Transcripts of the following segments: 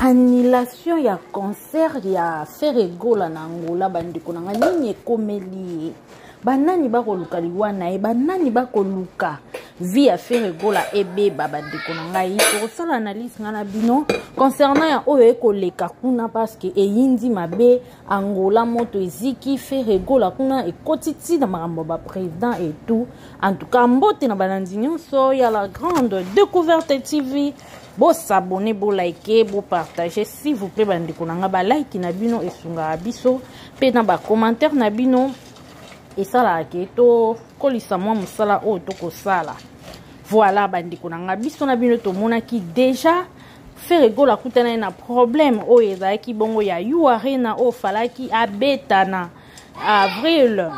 annulation ya concert ya Ferregola na Angola bandeko nanga nini ekomeli banani bakoluka liwana e banani bakoluka via Ferregola ebeba bandeko nanga tokosala analyse ngana bino concernant ya oyo ekoleka kuna parce que eyindi mabe Angola moto eziki Ferregola kuna ekotiti na makambo ba président et tout. En tout cas mbote na banandi nyonso ya la grande découverte TV. Bo s'abonner, bo liker, bo partager s'il vous plaît bandeko nanga ba like na bino esunga biso pe na ba commentaire na bino esala keto kolisa mwa musala o to kosala. Voilà bandeko nanga biso na bino to mona ki déjà Ferregola kutana na problème o ezaki bongo ya Arena o falaki abetana avril.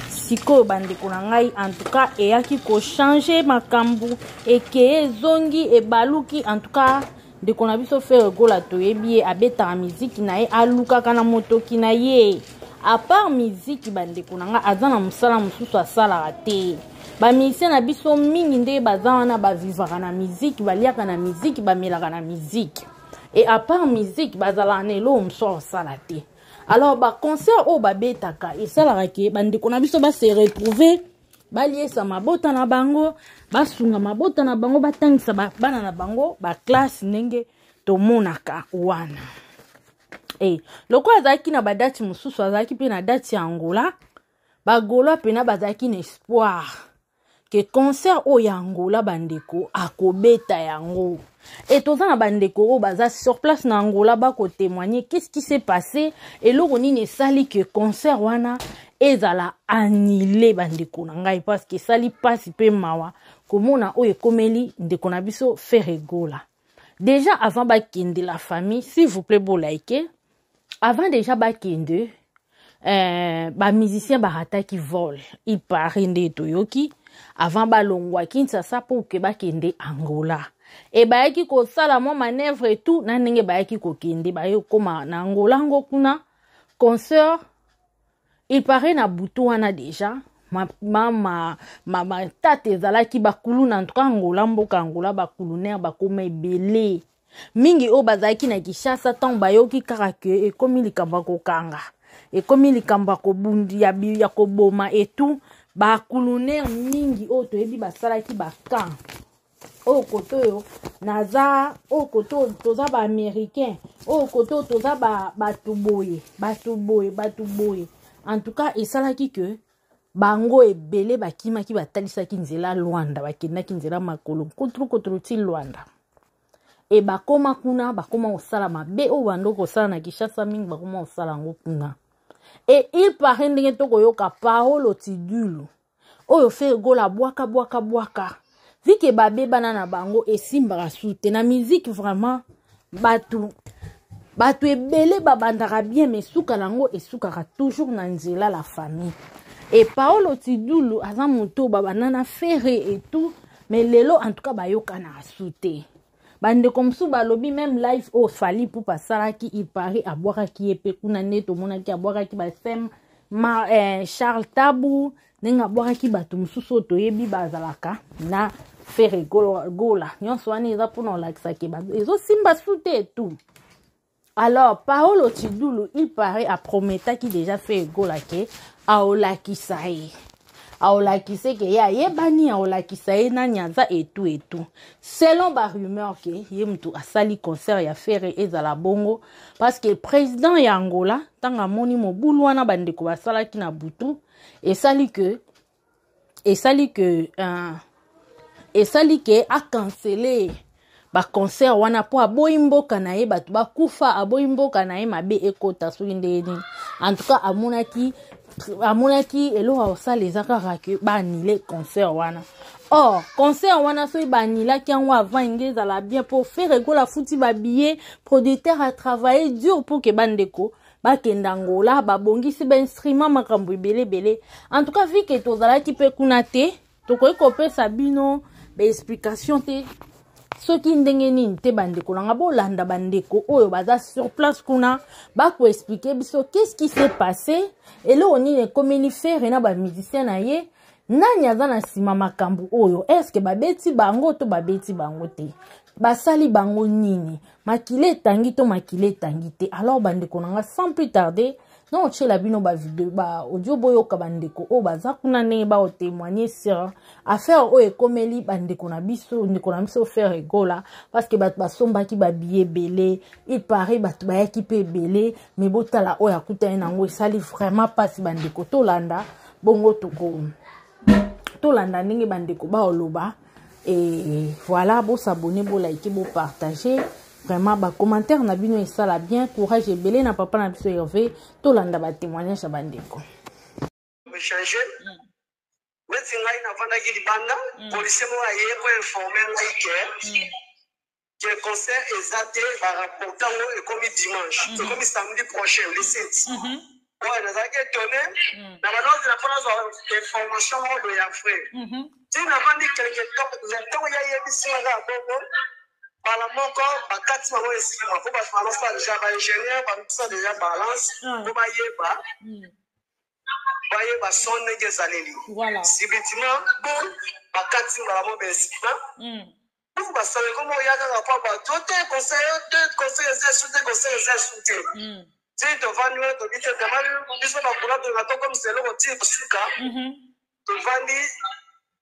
Siko bandeko na ngai en tout cas eyaki ko changer makambu eke zongi e baluki en tout cas ndeko na biso Ferregola toyebi abeta musique na ye aluka kana motoki na ye à part musique bandeko na nga azana musala mususu asala te ba musicien na biso mingi nde bazana ba vivaka na musique baliaka na musique bamelaka na musique et à part musique bazala nelo musala sala te. Alors ba concert o ba betaka esalaka ke bandeko na biso ba se retrouver baliesa mabota na bango basunga mabota na bango batangisa bana na bango ba classe ndenge tomonaka wana. Loko azaki na badati mususu azaki pe na dati ya Angola bagolo pe na bazaki na espoir que concert o ya Angola bandeko akobeta yango. Et toza na bandeko o baza sur place na Angola bako témoigner qu'est-ce qui s'est passé et loko nini sali que concert wana ezala annulé bandeko na ngai parce que sali pasi pe mawa komona o ekomeli ndeko na biso Ferregola. Déjà avant ba kende la famille s'il vous plaît bo liker avant déjà ba kende ba musicien ba rata qui vol il paraît nde toyoki avant ba longwa Kinshasa pour que ba kende Angola. Et bayaki ko sala mo manœuvre et tout na ndenge bayaki ko kende bayo koma na Angola ngo kuna concert il paraît na butu wana déjà ma tate zalaki bakulu na ntoka Angola mboka Angola bakuluner bakoma ebele mingi o bazaki na Kinshasa tant bayoki kaka ke ekomi likamba ko kanga ekomi likamba ko bundi ya ko boma et tout bakuluner mingi o toyebi basalaki bakan o koto yo naza o koto toza ba américain o koto toza batu boye en tout cas esalaki que bango ebele bakimaki batalisaki nzela Luanda bakendaki nzela makolo kotru ti Luanda e bakoma kuna bakoma osala mabe o bando kosala na Kinshasa mingi bakoma osala ngo kuna et il paraît ndenge to koyoka Paolo Tidulu oyo Ferregola bwaka vu que babe banana bango esimbaka sute na musique vraiment batu ebele babandaka bien mais suka lango esukaka toujours na nzela la famille. Et Paolo Tidulu aza moto babanana ferré et tout mais lelo en tout cas bayoka na sute bande comme sou balobi même live au fali pour pasala ki il paraît à boire qui epe kuna neto mona ki a boire ki ba sem Charles Tabu nenga boire ki batu mususu toyebi bazalaka na Ferregola nyonso wana eza pona olakisa ke ezo simba sute et tout. Alors Paolo Tidulu il paraît à prometaki déjà Ferregola ke aolakisa ke ya yebani aolakisa na nyanza et tout selon ba rumeur ke ye mtu asali concert ya Ferre ezala bongo parce que président ya Angola tanga moni mobulu wana bandeko basalaki na butu esali que a cancellé ba concert wana po aboyimboka na ye batu bakufa aboyimboka na ye mabe ekota soki ndeni en tout cas amonaki elo osala ezaka ke ba annulé concert wana. Or concert wana so ba annulaki yango avant ingeza la bien pour Ferregola futi ba billet producteur a travaillé dur pour que bandeko bakenda Angola babongisi ba instrument makambo ebele en tout cas vu que tozalaki pe kuna te tokoki kopesa bino ba explication te soki ndenge nini te bandeko nanga bolanda bandeko oyo baza sur place kuna bako expliquer biso qu'est-ce qui s'est passé et là on est comme faire na ba musicien na ye nani aza na sima makambu oyo est-ce que babeti bango to babeti bango te basali bango nini makile etangi to makile etangi te. Alors bandeko nanga sans plus tarder non la bino ba vidéo ba audio boyoka bandeko o baza kuna ndenge ba témoigner sur affaire o ekomeli bandeko na biso ndeko na biso faire egola parce que bat basombaki ba billet belé il paraît bat bayaki pe belé mais botala o yakuta nango esali vraiment passe bandeko tolanda bongo tolanda ndenge bandeko ba oloba et voilà bo s'abonner bo liker bo partager. Vraiment, bah, commentaire, na bino et ça la bien, courage et belé, na papa na biso Hervé, to landa ba témoignage à bandeko. Changer. Mais si ngai na vanda ki libanda, policier mo aye ko informer ngai que le concert exacté va rapporter et comme dimanche, c'est comme samedi prochain, le 7. Ouais, nous avons étonné, na balance la première information de ya frère. Si na vandi quelque temps, le temps ya yebisi nga bobo. Par la mort, bakati bango esima po balance déjà ba ingénieur ba déjà balance po bayeba son ndenge ezaleli si bâtiment bon bakati bango esima po basale comme oyaka kapa bato te conseil eza soute ti tovandi wana tobi te tamali biso bakula tonato comme selo koti suka tovandi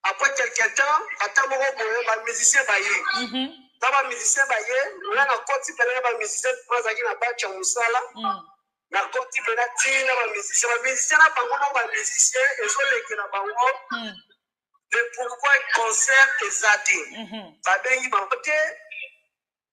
après quelque temps ata moko boye bamusicien baye Taba musicien baye, là na koti pele ba musicien mazaki na bacha musala. Na koti pele tina ba musicien na bango ba musicien ezo leki na bango. De pourquoi concert ezati. Ba bengi ba kote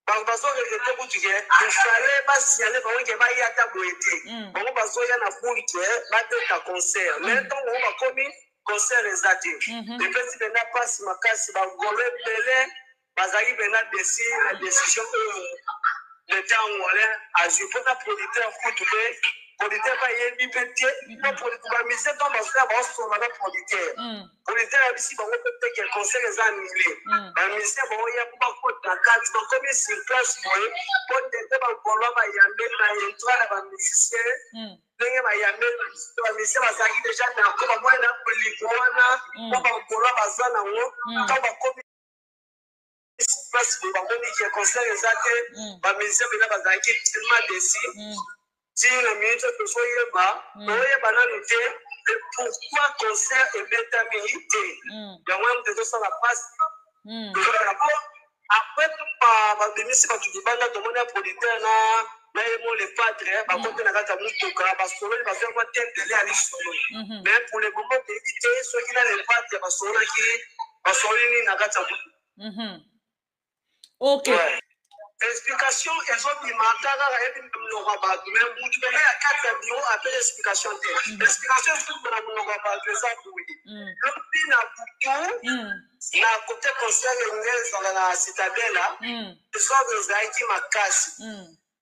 ba bazo regretter pour dire il fallait pas signaler bango ke ba ya ta boete. Bango bazo ya na bunke ba de ta concert. Mais tant on ba komi concert ezati. Le petit bena passe makasi ba gole belé bazali bena décision le temps où a joué pour la producteur football producteur va y bipétier pour producteur va miser dans ma frère va se faire producteur producteur a ici va peut-être que conseil les annulé la mission va y a pas pour ta carte va comme sur place pour tenter va vouloir va y amener na entrer la musicien ndenge va y amener la mission va zaki déjà na ko ba moi na polikwana ko ba vouloir va za na ngo ko ba ko place de bango qui est concert exacté ba musicien bena bazaki tellement déçu si la minute que soyeba oyeba na noté pourquoi concert est bêta milité donc même de ça la passe après ba demisi ba tu banda de mon producteur na emo le padre ba côté na kata mutuka ba solo ba faire quoi tendele ali solo mais pour le moment éviter ceux qui na le padre ba solo qui ba solo ni na kata mutuka. Ok. Explication, elles ont dit Matara et Mnogaba, mais vous devez à 4 bureaux appelé explication. L'explication, c'est que la Mnogaba, je sais oui. Le pin à Boutou, na côté conseil dans la citadelle, ils ont des aïki makasi.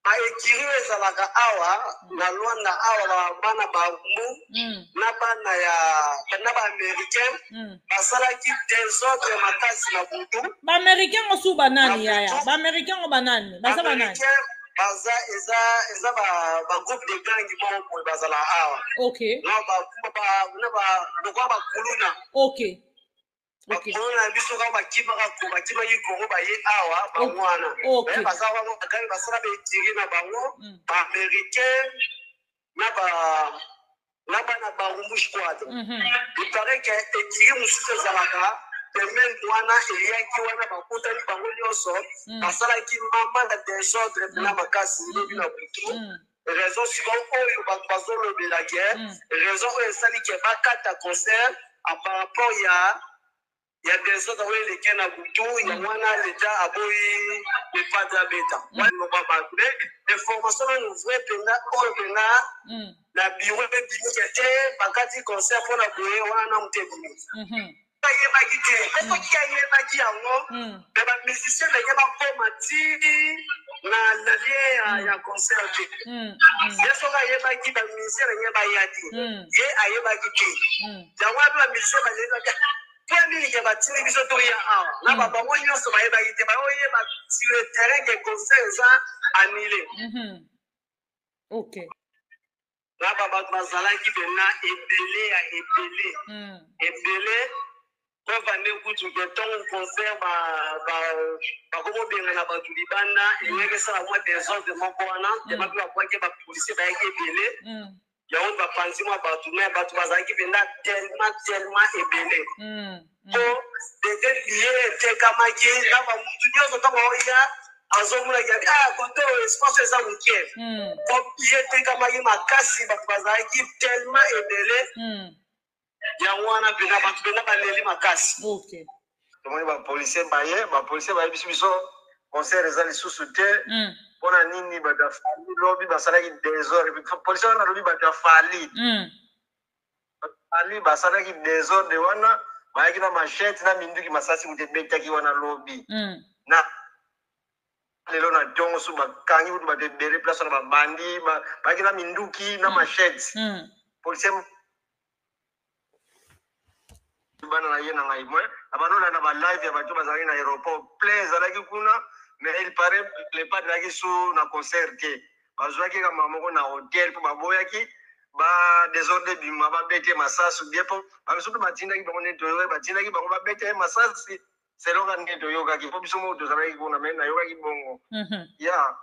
A ekiri ezalaka awa na Luanda awa bana bambu na bana ya na ba américain basalaki désordre makasi na butu ba américain osu banani yaya ba américain o banani basa banani baza eza ba groupe de gang mo bazala awa OK na ba kuluna OK bakona biso ka bakiba yikoro baye awa bamwana baza bakanga basala betiri na bango baaméricain na bana barumbu squad il paraît que etiri mosusu ezalaka pemain wana eyaki wana bakutani bango nyonso basalaki mamba na désordre mpena makasi lobi na butu raison sikoyo oyo bato bazolobela guerre raison oyo esali ke bakata concert par rapport il y a des autres où les gens ont tout, il y a un l'État a beau le pas de bêta. Moi, nous va pas. Les formations nous vraies pena, la bureau de dignité, bakati concert pour la bouée, on a un témoin. Kaye magite, est-ce qu'il y a une magie à moi? Mais les musiciens, les gens ont mati na l'allié ya concert. Est-ce qu'il y a une magie dans les musiciens, les gens ont yadi. Ye aye magite. D'avoir la musicien, les gens Pwemi ke batini biso to ya awa na baba mo nyonso ba yeba ite ba oyeba sur le terrain que conseil za annulé OK na baba bazala ki bena ebele bavande kutu ke ntongo concert bakomo bengana bato libanda eyekesala mwa desordre moko wana temapi bakwaki bapolisier bayaki ebele yango bapanzi mwa bato me bato bazalaki mpenza tellement ebele po dete lie etekamaki na bamutu nyonso ntango oya azomonaki abi kote oyo espace eza moke po lie etekamaki makasi bato bazalaki tellement ebele yango wana mpenza bato mpenza baleli makasi tomoni bapolisier bayebi biso concert eza lisusu te mpona nini bato afali lobi basalaki désordre polisier wana alobi bato afali basalaki désordre wana bayaki na machete na minduki masasi mutu ebetaki wana lobi na lelo na ntongo so bakangi kutu bato ebele place wana babandi bayaki na minduki na machete policier bana na ye na ngai mwe abanolanda balive ya bato bazalaki na aéroport plein ezalaki kuna mais il paraît le pas ezalaki so na concert te bazwaki kama moko na hotel mpo baboyaki badésordre bima babete masasi bie mpo bamisoto batindaki bango nde toyoki batindaki bango babete masasi seloka nde toyokaki mpo biso moko tozalaki kuna me nayokaki bongo ya